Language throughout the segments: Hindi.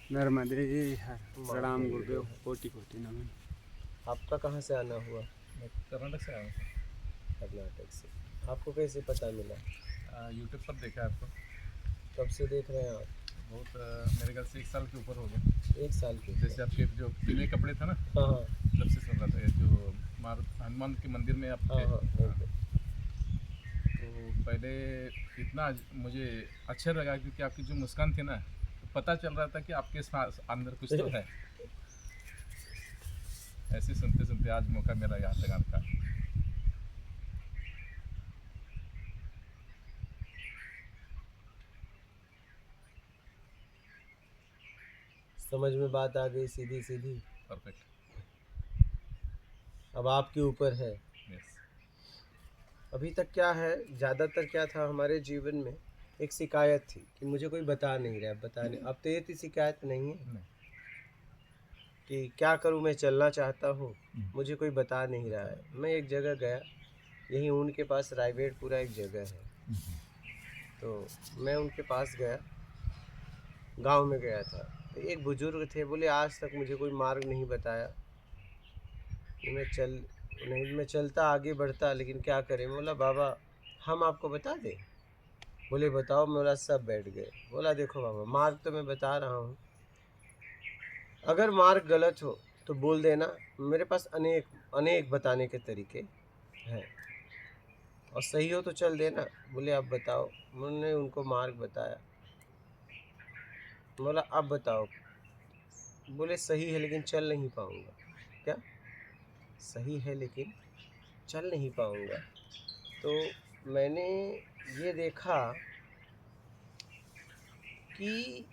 नर्मदे हर प्रणाम गुरुदेव, कोटि कोटि नमन। आपका कहाँ से आना हुआ? मैं कर्नाटक से आया हूँ कर्नाटक से। आपको कैसे पता मिला? सर। यूट्यूब पर देखा आपको। कब से देख रहे हैं आप? बहुत मेरे ख्याल से 1 साल के ऊपर हो गया। 1 साल के ऊपर। जैसे आपके जो पीले कपड़े थे ना, हाँ हाँ तब से सुन रहा था। ये जो हनुमान के मंदिर में आप हाँ थे। हाँ ओके। तो पहले इतना मुझे अच्छा लगा क्योंकि आपकी जो मुस्कान थी ना, तो पता चल रहा था कि आपके साथ अंदर कुछ तो है। ऐसे सुनते सुनते आज मौका मिला यहाँ तक आने का। समझ में बात आ गई सीधी सीधी। परफेक्ट। अब आपके ऊपर है। यस। अभी तक क्या है, ज़्यादातर क्या था हमारे जीवन में, एक शिकायत थी कि मुझे कोई बता नहीं रहा है, बताने। अब तो ये शिकायत नहीं है नहीं। कि क्या करूँ, मैं चलना चाहता हूँ, मुझे कोई बता नहीं रहा है। मैं एक जगह गया, यहीं उनके पास रायवेड़पुरा एक जगह है, तो मैं उनके पास गया, गांव में गया था। तो एक बुजुर्ग थे, बोले आज तक मुझे कोई मार्ग नहीं बताया। मैं चलता आगे बढ़ता, लेकिन क्या करें। मैं बोला बाबा हम आपको बता दें? बोले बताओ। मैं बोला, सब बैठ गए। बोला देखो बाबा, मार्ग तो मैं बता रहा हूँ, अगर मार्ग गलत हो तो बोल देना, मेरे पास अनेक अनेक बताने के तरीके हैं, और सही हो तो चल देना। बोले आप बताओ। मैंने उनको मार्ग बताया। बोला अब बताओ। बोले सही है लेकिन चल नहीं पाऊँगा। क्या? सही है लेकिन चल नहीं पाऊँगा। तो मैंने ये देखा कि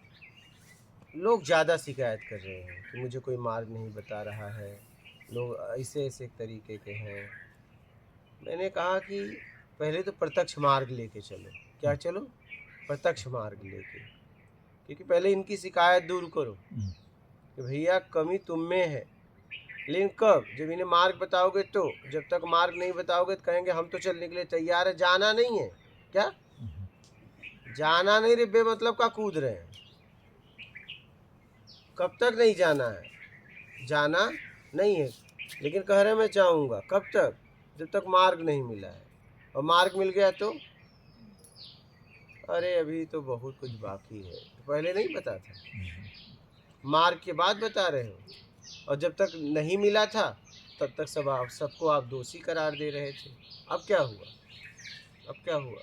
लोग ज़्यादा शिकायत कर रहे हैं कि मुझे कोई मार्ग नहीं बता रहा है, लोग ऐसे ऐसे तरीके के हैं। मैंने कहा कि पहले तो प्रत्यक्ष मार्ग लेके चलो। क्या चलो? प्रत्यक्ष मार्ग लेके। क्योंकि पहले इनकी शिकायत दूर करो कि भैया कमी तुम में है। लेकिन कब? जब इन्हें मार्ग बताओगे तो। जब तक मार्ग नहीं बताओगे तो कहेंगे हम तो चलने के लिए तैयार है, जाना नहीं है। क्या? जाना नहीं रे, बेमतलब का कूद रहे हैं। कब तक नहीं जाना है? जाना नहीं है, लेकिन कह रहे मैं जाऊंगा। कब तक? जब तक मार्ग नहीं मिला है। और मार्ग मिल गया तो अरे अभी तो बहुत कुछ बाकी है। पहले नहीं पता था, मार्ग के बाद बता रहे हो। और जब तक नहीं मिला था तब तक सबको आप दोषी करार दे रहे थे। अब क्या हुआ? अब क्या हुआ?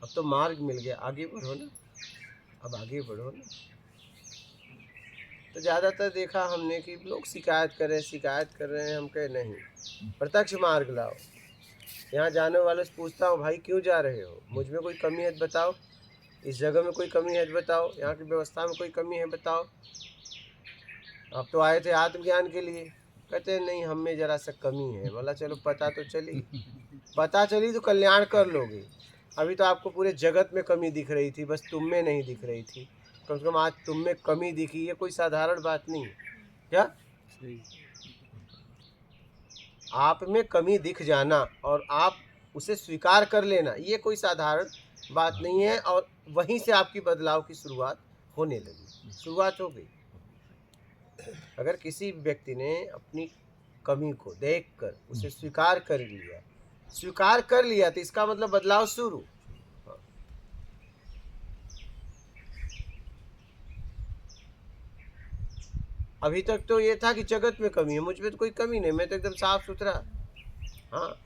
अब तो मार्ग मिल गया, आगे बढ़ो ना। अब आगे बढ़ो ना। तो ज़्यादातर देखा हमने कि लोग शिकायत कर रहे हैं। हम कहे नहीं, प्रत्यक्ष मार्ग लाओ। यहाँ जाने वालों से पूछता हूँ, भाई क्यों जा रहे हो? मुझ में कोई कमी है तो बताओ, इस जगह में कोई कमी है तो बताओ, यहाँ की व्यवस्था में कोई कमी है बताओ। आप तो आए थे आत्मज्ञान के लिए। कहते हैं नहीं, हम में जरा सा कमी है। बोला चलो पता तो चली, पता चली तो कल्याण कर लोगे। अभी तो आपको पूरे जगत में कमी दिख रही थी, बस तुम में नहीं दिख रही थी। कम से कम आज तुम में कमी दिखी, ये कोई साधारण बात नहीं है। क्या? सही। आप में कमी दिख जाना और आप उसे स्वीकार कर लेना, ये कोई साधारण बात नहीं है। और वहीं से आपकी बदलाव की शुरुआत होने लगी। शुरुआत हो गई। अगर किसी व्यक्ति ने अपनी कमी को देखकर उसे स्वीकार कर लिया तो इसका मतलब बदलाव शुरू। हाँ। अभी तक तो ये था कि जगत में कमी है, मुझ में तो कोई कमी नहीं, मैं तो एकदम साफ सुथरा। हाँ,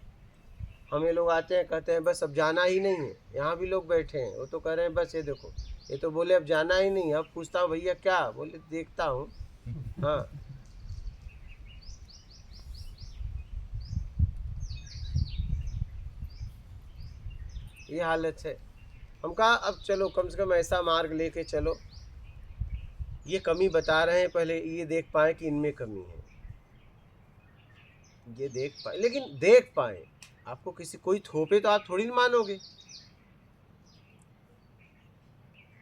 हमें लोग आते हैं कहते हैं बस अब जाना ही नहीं है। यहाँ भी लोग बैठे हैं, वो तो कह रहे हैं बस ये देखो, ये तो बोले अब जाना ही नहीं है। अब पूछता हूँ भैया क्या? बोले देखता हूँ। हाँ, ये हालत है। हम कहा अब चलो कम से कम ऐसा मार्ग लेके चलो, ये कमी बता रहे हैं, पहले ये देख पाए कि इनमें कमी है, ये देख पाए। लेकिन देख पाए, आपको किसी कोई थोपे तो आप थोड़ी ना मानोगे।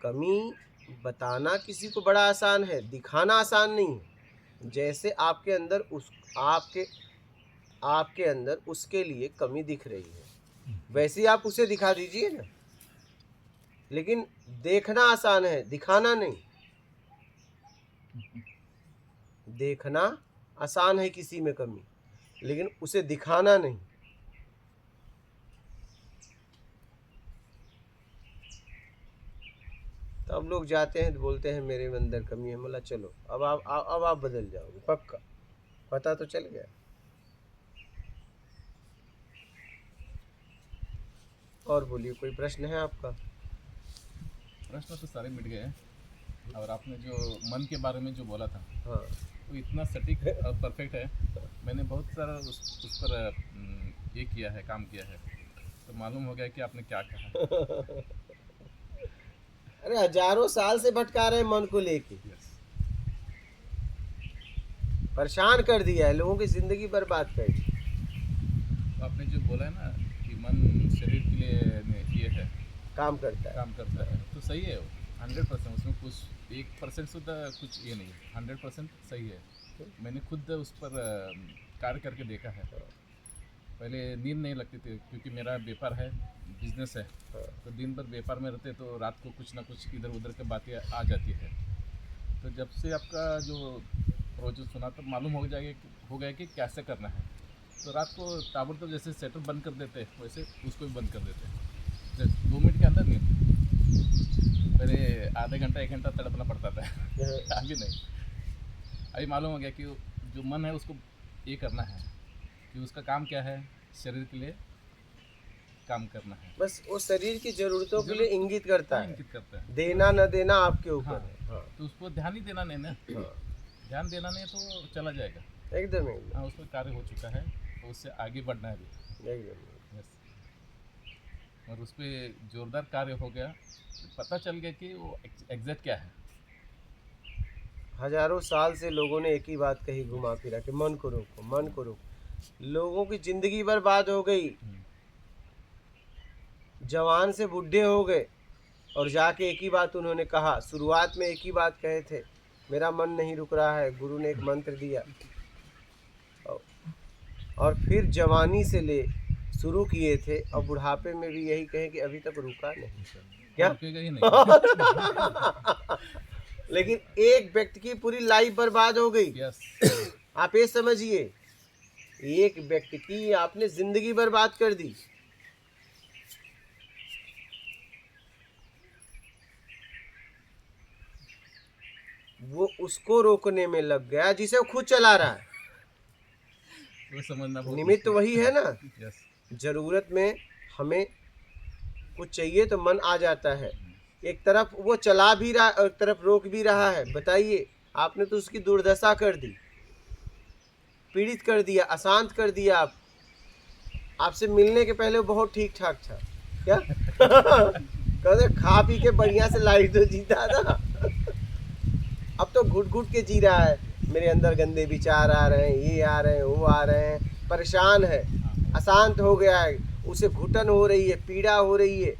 कमी बताना किसी को बड़ा आसान है, दिखाना आसान नहीं है। जैसे आपके अंदर आपके अंदर उसके लिए कमी दिख रही है, वैसे ही आप उसे दिखा दीजिए ना। लेकिन देखना आसान है, दिखाना नहीं। देखना आसान है किसी में कमी, लेकिन उसे दिखाना नहीं। तो अब लोग जाते हैं तो बोलते हैं मेरे में अंदर कमी है। बोला चलो अब आप बदल जाओगे पक्का, पता तो चल गया। और बोलिए, कोई प्रश्न है आपका? प्रश्न तो सारे मिट गए हैं, और आपने जो मन के बारे में जो बोला था हाँ, वो इतना सटीक और परफेक्ट है। मैंने बहुत सारा उस पर ये किया है, काम किया है, तो मालूम हो गया कि आपने क्या कहा। अरे हजारों साल से भटका रहे हैं मन को लेके, परेशान कर दिया है, लोगों की जिंदगी बर्बाद कर दी। तो आपने जो बोला है ना कि मन शरीर के लिए ये है, काम करता है। काम करता है, तो सही है वो 100%। उसमें कुछ 1% शुद्ध कुछ ये नहीं है, 100% सही है। मैंने खुद उस पर कार्य करके देखा है। पहले नींद नहीं लगती थी, क्योंकि मेरा व्यापार है, बिजनेस है, तो दिन भर व्यापार में रहते तो रात को कुछ ना कुछ इधर उधर की बातें आ जाती है। तो जब से आपका जो प्रोजेक्ट सुना तो मालूम हो गया कि कैसे करना है। तो रात को ताबड़तोड़ जैसे सेटर बंद कर देते वैसे उसको भी बंद कर देते, 2 मिनट के अंदर नींद। पहले आधे घंटा 1 घंटा तड़पना पड़ता था, अभी नहीं। अभी मालूम हो गया कि जो मन है उसको ये करना है, कि उसका काम क्या है, शरीर के लिए काम करना है। बस वो शरीर की जरूरतों के लिए इंगित करता है, इंगित करता है। देना न देना आपके ऊपर हाँ, है। हाँ, तो उसको ध्यान ही देना नहीं ना, ध्यान देना नहीं तो चला जाएगा। एकदम हाँ, उसमें कार्य हो चुका है, तो उससे आगे बढ़ना है अभी। एकदम। यस, और उस पर जोरदार कार्य हो गया, पता चल गया कि वो एग्जैक्ट क्या है। हजारों साल से लोगों ने एक ही बात कही घुमा फिरा कि मन को रोको, मन को रोको। लोगों की जिंदगी बर्बाद हो गई, जवान से बूढ़े हो गए, और जाके एक ही बात उन्होंने कहा। शुरुआत में एक ही बात कहे थे, मेरा मन नहीं रुक रहा है। गुरु ने एक मंत्र दिया, और फिर जवानी से ले शुरू किए थे, और बुढ़ापे में भी यही कहें कि अभी तक रुका नहीं। क्या? रुकेगा ही नहीं। लेकिन एक व्यक्ति की पूरी लाइफ बर्बाद हो गई। यस, आप ये समझिए, एक व्यक्ति की आपने जिंदगी बर्बाद कर दी। वो उसको रोकने में लग गया जिसे वो खुद चला रहा है। वो समझना बहुत निमित्त वही है ना। यस, जरूरत में हमें कुछ चाहिए तो मन आ जाता है। एक तरफ वो चला भी रहा और एक तरफ रोक भी रहा है। बताइए, आपने तो उसकी दुर्दशा कर दी, पीड़ित कर दिया, अशांत कर दिया। आपसे मिलने के पहले वो बहुत ठीक ठाक था। क्या? कहते खा पी के बढ़िया से लाइफ तो जीता था, अब तो घुट घुट के जी रहा है। मेरे अंदर गंदे विचार आ रहे हैं, ये आ रहे हैं, वो आ रहे हैं, परेशान है, अशांत हो गया है, उसे घुटन हो रही है, पीड़ा हो रही है।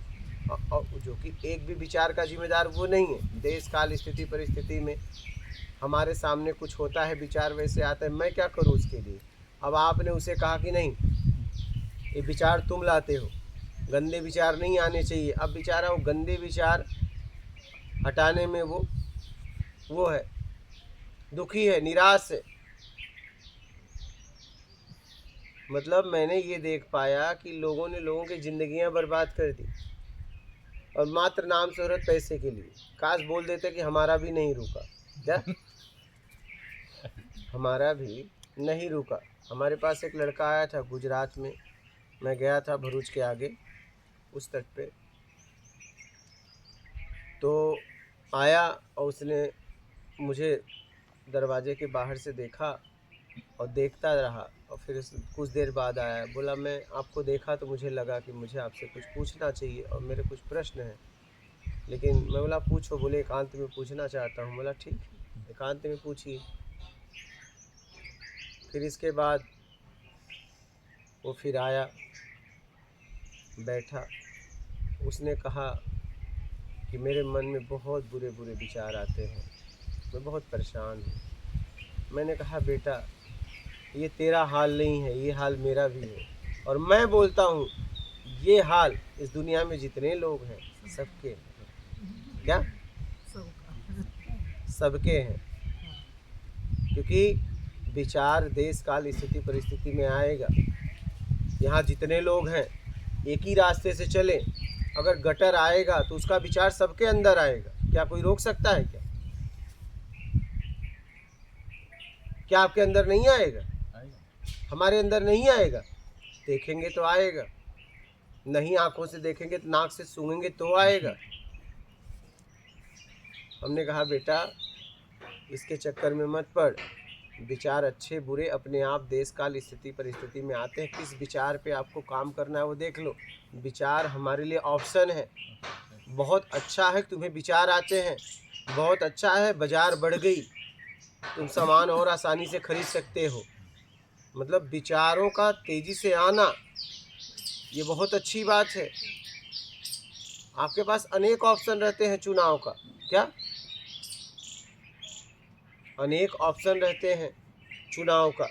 और जो कि एक भी विचार का जिम्मेदार वो नहीं है। देश काल स्थिति परिस्थिति में हमारे सामने कुछ होता है, विचार वैसे आता है, मैं क्या करूं उसके लिए? अब आपने उसे कहा कि नहीं, ये विचार तुम लाते हो, गंदे विचार नहीं आने चाहिए। अब बेचारा वो गंदे विचार हटाने में वो है, दुखी है, निराश है। मतलब मैंने ये देख पाया कि लोगों ने लोगों की जिंदगियां बर्बाद कर दी, और मात्र नाम शोहरत पैसे के लिए। काश बोल देते कि हमारा भी नहीं रुका। क्या? हमारा भी नहीं रुका। हमारे पास एक लड़का आया था गुजरात में, मैं गया था भरूच के आगे उस तट पे, तो आया और उसने मुझे दरवाजे के बाहर से देखा और देखता रहा, और फिर कुछ देर बाद आया। बोला मैं आपको देखा तो मुझे लगा कि मुझे आपसे कुछ पूछना चाहिए और मेरे कुछ प्रश्न हैं। लेकिन मैं बोला पूछो। बोले एकांत में पूछना चाहता हूँ। बोला ठीक है, एकांत में पूछिए। फिर इसके बाद वो फिर आया, बैठा, उसने कहा कि मेरे मन में बहुत बुरे बुरे विचार आते हैं, मैं बहुत परेशान हूँ। मैंने कहा बेटा, ये तेरा हाल नहीं है, ये हाल मेरा भी है, और मैं बोलता हूँ ये हाल इस दुनिया में जितने लोग हैं सबके हैं। क्या? सबके हैं। क्योंकि विचार देश काल स्थिति परिस्थिति में आएगा। यहाँ जितने लोग हैं एक ही रास्ते से चले, अगर गटर आएगा तो उसका विचार सबके अंदर आएगा। क्या कोई रोक सकता है क्या? क्या आपके अंदर नहीं आएगा? हमारे अंदर नहीं आएगा? देखेंगे तो आएगा, नहीं आंखों से देखेंगे तो नाक से सूंघेंगे तो आएगा। हमने कहा बेटा इसके चक्कर में मत पड़, विचार अच्छे बुरे अपने आप देश काल स्थिति परिस्थिति में आते हैं। किस विचार पे आपको काम करना है वो देख लो। विचार हमारे लिए ऑप्शन है। बहुत अच्छा है तुम्हें विचार आते हैं, बहुत अच्छा है बाजार बढ़ गई, तुम सामान और आसानी से खरीद सकते हो। मतलब विचारों का तेजी से आना ये बहुत अच्छी बात है। आपके पास अनेक ऑप्शन रहते हैं चुनाव का। क्या? अनेक ऑप्शन रहते हैं चुनाव का।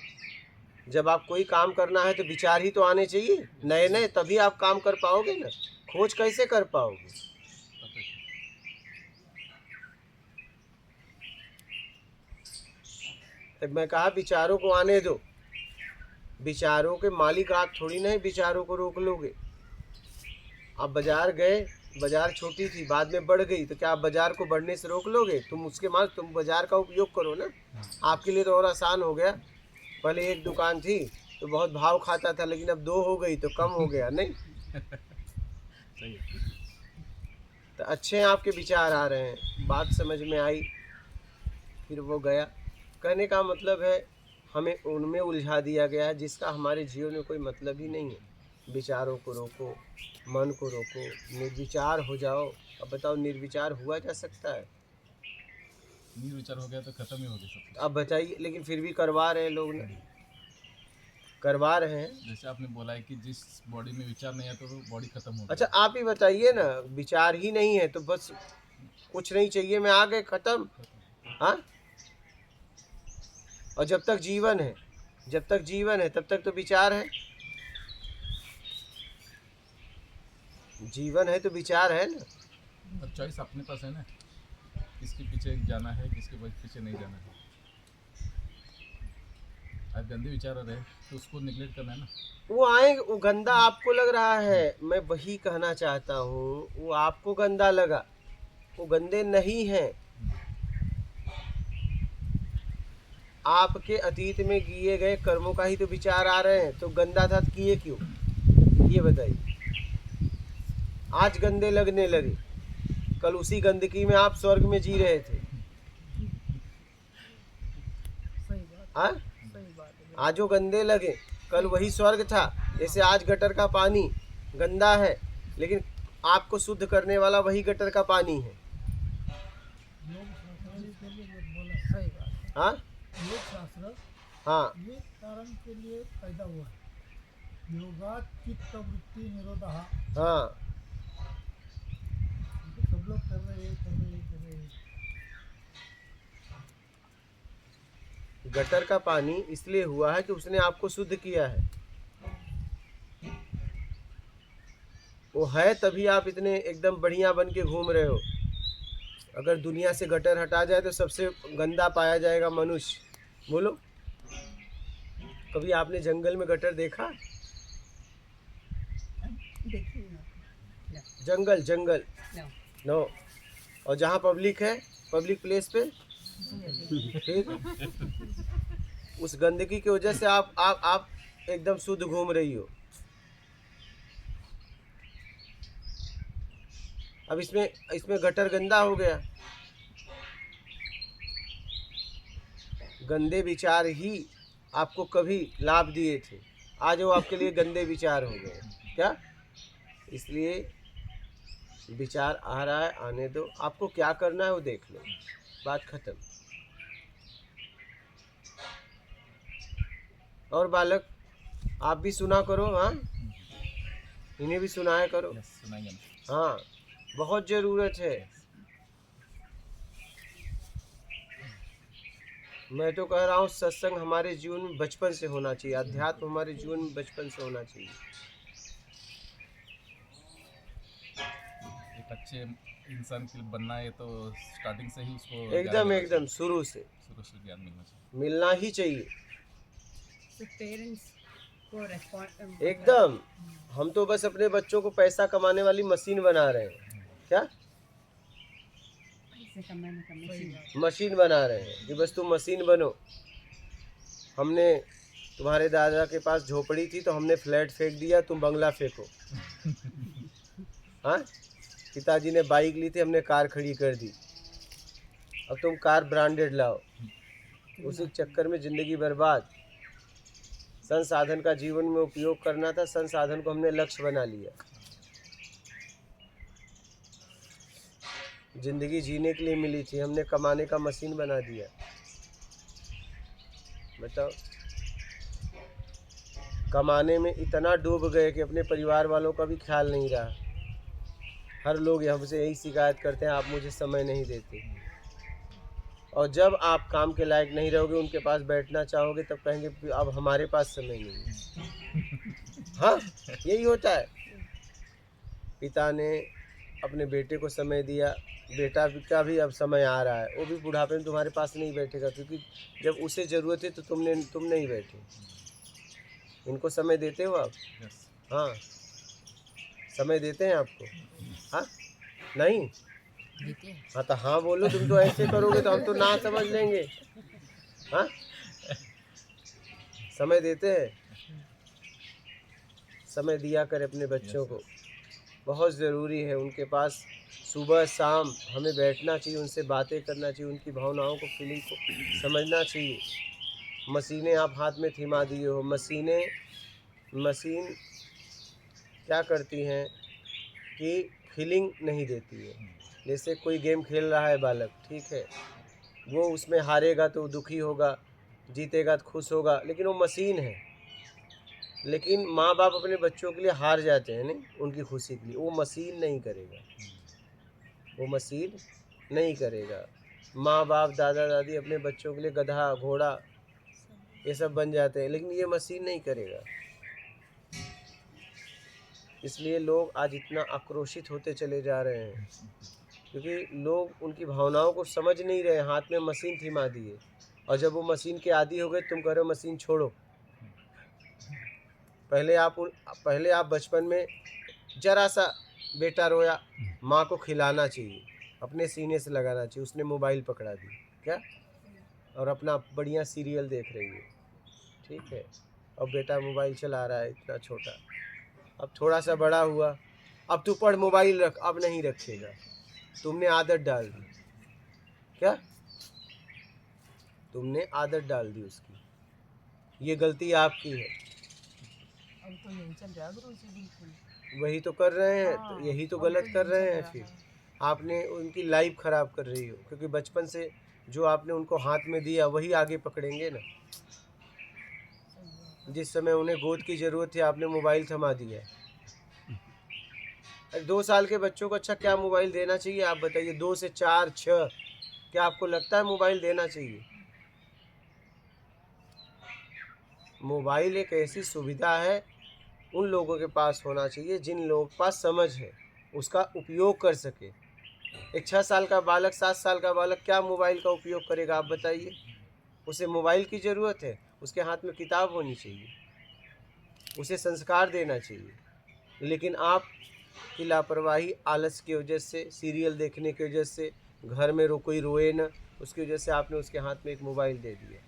जब आप कोई काम करना है तो विचार ही तो आने चाहिए नए नए, तभी आप काम कर पाओगे ना। खोज कैसे कर पाओगे? तब मैं कहा विचारों को आने दो। विचारों के मालिक आप थोड़ी ना विचारों को रोक लोगे। आप बाजार गए, बाजार छोटी थी बाद में बढ़ गई, तो क्या आप बाजार को बढ़ने से रोक लोगे? तुम उसके बाद तुम बाजार का उपयोग करो ना। आपके लिए तो और आसान हो गया। पहले एक दुकान थी तो बहुत भाव खाता था, लेकिन अब 2 हो गई तो कम हो गया। नहीं तो अच्छे आपके विचार आ रहे हैं, बात समझ में आई, फिर वो गया। कहने का मतलब है हमें उनमें उलझा दिया गया है जिसका हमारे जीवन में कोई मतलब ही नहीं है। विचारों को रोको, मन को रोको, निर्विचार हो जाओ। अब बताओ निर्विचार हुआ जा सकता है? निर्विचार हो गया तो खत्म ही हो गया सब कुछ। अब बताइए, लेकिन फिर भी करवा रहे हैं लोग ना, करवा रहे हैं। जैसे आपने बोला है कि जिस बॉडी में विचार नहीं है तो वो बॉडी खत्म हो गई। अच्छा आप ही बताइए ना, विचार ही नहीं है तो बस कुछ नहीं चाहिए, मैं आ गए, खत्म। हाँ, और जब तक जीवन है, जब तक जीवन है तब तक तो विचार है। जीवन है तो विचार है ना। अब चॉइस अपने पास है ना, किसके पीछे जाना है, किसके पीछे नहीं जाना है। अब गंदे विचार आ रहे हैं तो उसको निगलेक्ट करना है ना। वो आएंगे, वो गंदा आपको लग रहा है, मैं वही कहना चाहता हूँ। वो आपको गंदा लगा, वो गंदे नहीं हैं। आपके अतीत में किए गए कर्मों का ही तो विचार आ रहे हैं। तो गंदा था तो किए क्यों, ये बताइए। आज गंदे लगने लगे, कल उसी गंदगी में आप स्वर्ग में जी रहे थे। हाँ, आज जो गंदे लगे कल वही स्वर्ग था। जैसे आज गटर का पानी गंदा है, लेकिन आपको शुद्ध करने वाला वही गटर का पानी है। हाँ योग शास्त्र हाँ, ये कारण के लिए पैदा हुआ है। योगा चित्त वृत्ति निरोधा। हाँ, सब लोग कर रहे हैं। गटर का पानी इसलिए हुआ है कि उसने आपको शुद्ध किया है। वो है तभी आप इतने एकदम बढ़िया बन के घूम रहे हो। अगर दुनिया से गटर हटा जाए तो सबसे गंदा पाया जाएगा मनुष्य। बोलो, कभी आपने जंगल में गटर देखा? जंगल जंगल नो। और जहाँ पब्लिक है, पब्लिक प्लेस पे, ठीक, उस गंदगी की वजह से आप एकदम शुद्ध घूम रही हो। अब इसमें गटर गंदा हो गया। गंदे विचार ही आपको कभी लाभ दिए थे, आज वो आपके लिए गंदे विचार हो गए। क्या? इसलिए विचार आ रहा है, आने दो। आपको क्या करना है वो देख लो, बात खत्म। और बालक आप भी सुना करो। हाँ, इन्हें भी सुनाया करो। सुनाएंगे ना। हाँ, बहुत ज़रूरत है। मैं तो कह रहा हूँ सत्संग हमारे जीवन में बचपन से होना चाहिए, अध्यात्म हमारे जीवन में बचपन से होना चाहिए। एक अच्छे इंसान के लिए बनना है तो स्टार्टिंग से ही उसको एकदम शुरू से। प्रोफेशनल ज्ञान मिलना चाहिए। मिलना ही चाहिए तो पेरेंट्स को रेस्पॉन्ड एकदम। हम तो बस अपने बच्चों को पैसा कमाने वाली मशीन बना रहे हैं। क्या से कमाने का मशीन। मशीन बना रहे हैं कि बस तुम मशीन बनो। हमने तुम्हारे दादा के पास झोपड़ी थी तो हमने फ्लैट फेंक दिया, तुम बंगला फेंको। हाँ, पिताजी ने बाइक ली थी, हमने कार खड़ी कर दी, अब तुम कार ब्रांडेड लाओ। उसी चक्कर में ज़िंदगी बर्बाद। संसाधन का जीवन में उपयोग करना था, संसाधन को हमने लक्ष्य बना लिया। जिंदगी जीने के लिए मिली थी, हमने कमाने का मशीन बना दिया। बताओ, कमाने में इतना डूब गए कि अपने परिवार वालों का भी ख्याल नहीं रहा। हर लोग हमसे यही शिकायत करते हैं, आप मुझे समय नहीं देते। और जब आप काम के लायक नहीं रहोगे, उनके पास बैठना चाहोगे, तब कहेंगे अब हमारे पास समय नहीं है। हाँ, यही होता है। पिता ने अपने बेटे को समय दिया, बेटा का भी अब समय आ रहा है, वो भी बुढ़ापे में तुम्हारे पास नहीं बैठेगा, क्योंकि जब उसे ज़रूरत है तो तुम नहीं बैठे। इनको समय देते हो आप? हाँ, समय देते हैं आपको? हाँ, नहीं? हाँ तो हाँ बोलो। तुम तो ऐसे करोगे तो हम तो ना समझ लेंगे। हाँ, समय देते हैं। समय दिया कर अपने बच्चों को, बहुत ज़रूरी है। उनके पास सुबह शाम हमें बैठना चाहिए, उनसे बातें करना चाहिए, उनकी भावनाओं को, फीलिंग को समझना चाहिए। मशीनें आप हाथ में थमा दिए हो। मशीन क्या करती हैं कि फीलिंग नहीं देती है। जैसे कोई गेम खेल रहा है बालक, ठीक है, वो उसमें हारेगा तो दुखी होगा, जीतेगा तो खुश होगा, लेकिन वो मशीन है। लेकिन माँ बाप अपने बच्चों के लिए हार जाते हैं, नहीं, उनकी खुशी के लिए। वो मशीन नहीं करेगा, वो मशीन नहीं करेगा। माँ बाप, दादा दादी अपने बच्चों के लिए गधा, घोड़ा, ये सब बन जाते हैं, लेकिन ये मशीन नहीं करेगा। इसलिए लोग आज इतना आक्रोशित होते चले जा रहे हैं, क्योंकि लोग उनकी भावनाओं को समझ नहीं रहे। हाथ में मशीन थमा दिए, और जब वो मशीन के आदी हो गए, तुम कह रहे हो मशीन छोड़ो। पहले आप बचपन में जरा सा बेटा रोया, माँ को खिलाना चाहिए, अपने सीने से लगाना चाहिए, उसने मोबाइल पकड़ा दी क्या, और अपना बढ़िया सीरियल देख रही है, ठीक है। अब बेटा मोबाइल चला रहा है, इतना छोटा। अब थोड़ा सा बड़ा हुआ, अब तू पढ़, मोबाइल रख, अब नहीं रखेगा। तुमने आदत डाल दी क्या, तुमने आदत डाल दी उसकी। ये गलती आपकी है। अब तो यही चल रहा है गुरु जी, बिल्कुल वही तो कर रहे हैं, तो यही तो गलत कर रहे हैं। फिर आपने उनकी लाइफ खराब कर रही हो, क्योंकि बचपन से जो आपने उनको हाथ में दिया वही आगे पकड़ेंगे ना। जिस समय उन्हें गोद की ज़रूरत थी, आपने मोबाइल थमा दिया। 2 साल के बच्चों को अच्छा क्या मोबाइल देना चाहिए, आप बताइए? 2 से 4, 6, क्या आपको लगता है मोबाइल देना चाहिए? मोबाइल एक ऐसी सुविधा है, उन लोगों के पास होना चाहिए जिन लोगों के पास समझ है, उसका उपयोग कर सके। एक 6 साल का बालक, 7 साल का बालक क्या मोबाइल का उपयोग करेगा, आप बताइए? उसे मोबाइल की ज़रूरत है, उसके हाथ में किताब होनी चाहिए, उसे संस्कार देना चाहिए। लेकिन आप की लापरवाही, आलस की वजह से, सीरियल देखने की वजह से, घर में कोई रोए ना, उसकी वजह से आपने उसके हाथ में एक मोबाइल दे दिया।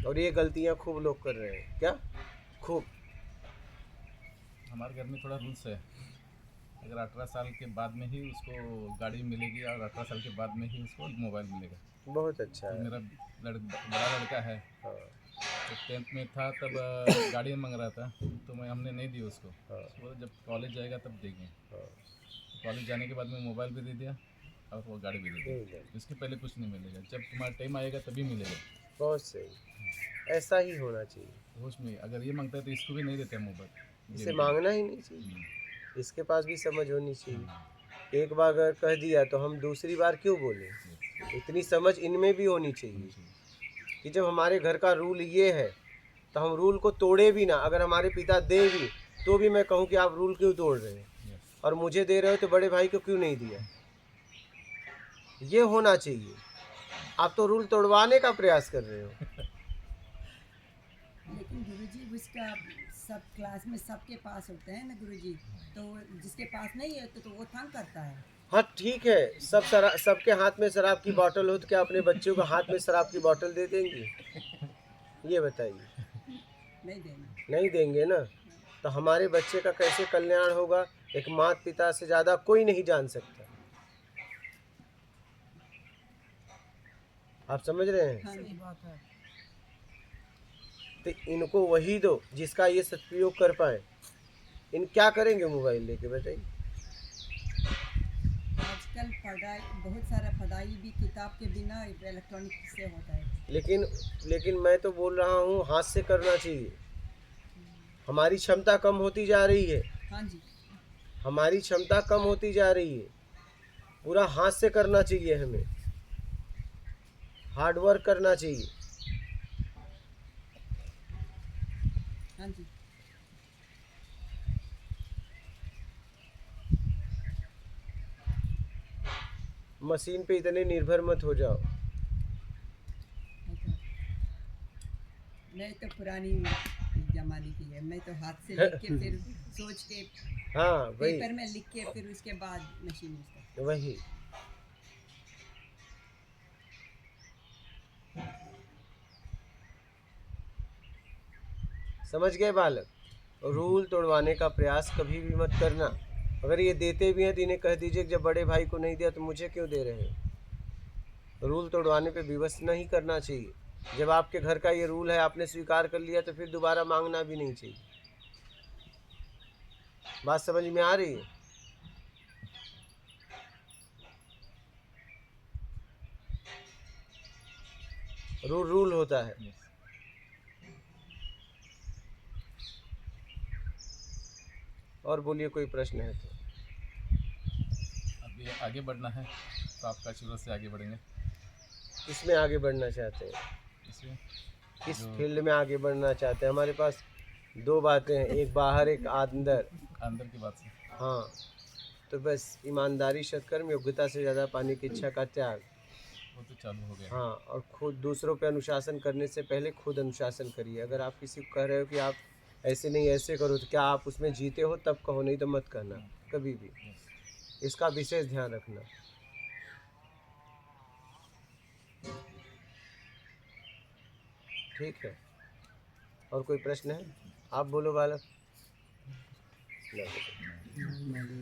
और ये गलतियां खूब लोग कर रहे हैं। क्या? खूब। हमारे घर में थोड़ा रूल्स है, अगर 18 साल के बाद में ही उसको गाड़ी मिलेगी और 18 साल के बाद में ही उसको मोबाइल मिलेगा। बहुत अच्छा तो है। मेरा बड़ा लड़का है, हाँ, तो 10th में था तब गाड़ी मांग रहा था, तो हमने नहीं दी उसको। हाँ, वो जब कॉलेज जाएगा तब देंगे। हाँ। कॉलेज जाने के बाद में मोबाइल भी दे दिया और वो गाड़ी भी दे दी। ठीक है, इसके पहले कुछ नहीं मिलेगा, जब तुम्हारा टाइम आएगा तभी मिलेगा। बहुत सही, ऐसा ही होना चाहिए। होश में अगर ये मांगता है तो इसको भी नहीं देते मोबाइल। इसे मांगना ही नहीं चाहिए, इसके पास भी समझ होनी चाहिए। एक बार अगर कह दिया तो हम दूसरी बार क्यों बोलें? इतनी समझ इनमें भी होनी चाहिए कि जब हमारे घर का रूल ये है तो हम रूल को तोड़े भी ना। अगर हमारे पिता दे भी तो भी मैं कहूँ कि आप रूल क्यों तोड़ रहे हैं, यस और मुझे दे रहे हो तो बड़े भाई को क्यों नहीं दिया। ये होना चाहिए। आप तो रूल तोड़वाने का प्रयास कर रहे हो। लेकिन गुरुजी उसका सब क्लास में सबके पास होते हैं ना गुरुजी, तो जिसके पास नहीं है तो वो तंग करता है। हाँ ठीक है, सबके हाथ में शराब की बोतल हो तो क्या अपने बच्चों को हाथ में शराब की बोतल दे देंगे? ये बताइए। नहीं देना। नहीं देंगे ना। तो हमारे बच्चे का कैसे कल्याण होगा, एक माता पिता से ज़्यादा कोई नहीं जान सकता। आप समझ रहे हैं? हाँ सही जी। बात है। तो इनको वही दो जिसका ये सदुपयोग कर पाए। इन क्या करेंगे मोबाइल लेके, बताइए। आजकल पढ़ाई, बहुत सारा पढ़ाई भी किताब के बिना इलेक्ट्रॉनिक से होता है। लेकिन मैं तो बोल रहा हूँ हाथ से करना चाहिए। हमारी क्षमता कम होती जा रही है। हाँ जी। हमारी क्षमता कम होती जा रही है। पूरा हाथ से करना चाहिए, हमें हार्ड वर्क करना चाहिए। हाँ जी। मशीन पे इतने निर्भर मत हो जाओ। अच्छा। मैं तो पुरानी जमाने की है, मैं तो हाथ से लिख के फिर सोच के हाँ वही पेपर में लिख के फिर उसके बाद मशीन यूज करती वही। समझ गए बालक? रूल तोड़वाने का प्रयास कभी भी मत करना। अगर ये देते भी हैं तो इन्हें कह दीजिए कि जब बड़े भाई को नहीं दिया तो मुझे क्यों दे रहे हो। रूल तोड़वाने पे विवश नहीं करना चाहिए। जब आपके घर का ये रूल है, आपने स्वीकार कर लिया तो फिर दोबारा मांगना भी नहीं चाहिए। बात समझ में आ रही है? रूल रूल होता है। यस और बोलिए, कोई प्रश्न है तो। अब ये आगे बढ़ना है तो आप कैचुलर से आगे बढ़ेंगे किसमें आगे बढ़ना चाहते हैं? इसमें किस जो फील्ड में आगे बढ़ना चाहते हैं? हमारे पास दो बातें हैं, एक बाहर एक अंदर। अंदर की बात से हाँ, तो बस ईमानदारी, सत्कर्म, योग्यता से ज़्यादा पाने की इच्छा का त्याग। वो तो चालू हो गया हाँ, और खुद दूसरों पे अनुशासन करने से पहले खुद अनुशासन करिए। अगर आप किसी को कह रहे हो कि आप ऐसे नहीं ऐसे करो, तो क्या आप उसमें जीते हो तब कहो, नहीं तो मत कहना कभी भी। यस इसका विशेष ध्यान रखना। ठीक है, और कोई प्रश्न है? आप बोलो बालक। नहीं।